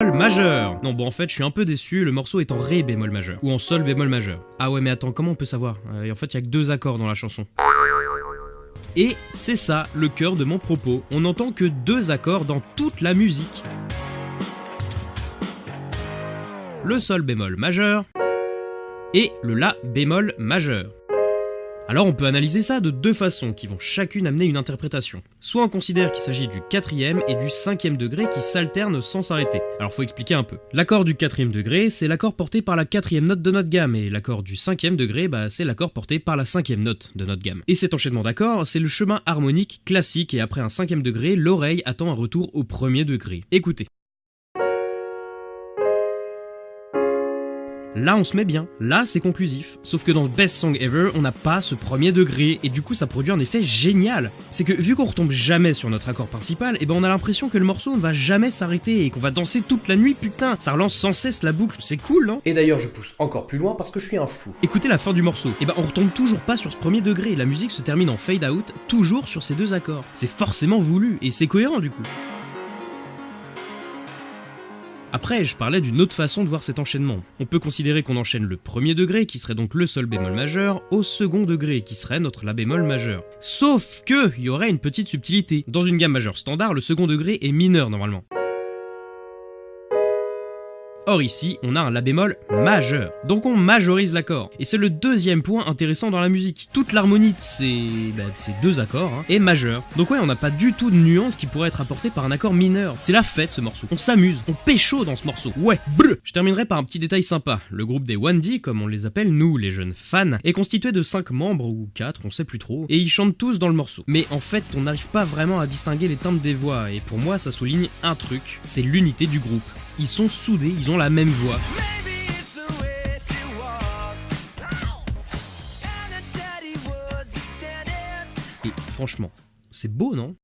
Majeur. Non bon en fait je suis un peu déçu, le morceau est en ré bémol majeur, ou en sol bémol majeur. Ah ouais mais attends, comment on peut savoir? En fait il y a que 2 accords dans la chanson. Et c'est ça le cœur de mon propos, on n'entend que 2 accords dans toute la musique. Le sol bémol majeur et le la bémol majeur. Alors on peut analyser ça de 2 façons qui vont chacune amener une interprétation. Soit on considère qu'il s'agit du 4e et du 5e degré qui s'alternent sans s'arrêter. Alors faut expliquer un peu. L'accord du 4e degré, c'est l'accord porté par la 4e note de notre gamme, et l'accord du 5e degré, c'est l'accord porté par la 5e note de notre gamme. Et cet enchaînement d'accords, c'est le chemin harmonique classique, et après un 5e degré, l'oreille attend un retour au 1er degré. Écoutez. Là on se met bien, là c'est conclusif. Sauf que dans le Best Song Ever, on n'a pas ce 1er degré, et du coup ça produit un effet génial. C'est que vu qu'on retombe jamais sur notre accord principal, on a l'impression que le morceau ne va jamais s'arrêter et qu'on va danser toute la nuit, putain. Ça relance sans cesse la boucle, c'est cool non? Et d'ailleurs je pousse encore plus loin parce que je suis un fou. Écoutez la fin du morceau, on retombe toujours pas sur ce 1er degré, la musique se termine en fade out, toujours sur ces 2 accords. C'est forcément voulu, et c'est cohérent du coup. Après, je parlais d'une autre façon de voir cet enchaînement. On peut considérer qu'on enchaîne le 1er degré, qui serait donc le sol bémol majeur, au 2nd degré, qui serait notre la bémol majeur. Sauf que, il y aurait une petite subtilité. Dans une gamme majeure standard, le 2nd degré est mineur normalement. Or ici, on a un la bémol majeur, donc on majorise l'accord. Et c'est le 2e point intéressant dans la musique. Toute l'harmonie de ces 2 accords est majeure. Donc ouais, on n'a pas du tout de nuance qui pourrait être apportée par un accord mineur. C'est la fête ce morceau. On s'amuse, on pécho dans ce morceau. Ouais, brr. Je terminerai par un petit détail sympa. Le groupe des 1D, comme on les appelle nous, les jeunes fans, est constitué de 5 membres, ou 4, on sait plus trop, et ils chantent tous dans le morceau. Mais en fait, on n'arrive pas vraiment à distinguer les timbres des voix, et pour moi ça souligne un truc, c'est l'unité du groupe. Ils sont soudés, ils ont la même voix. Et franchement, c'est beau, non ?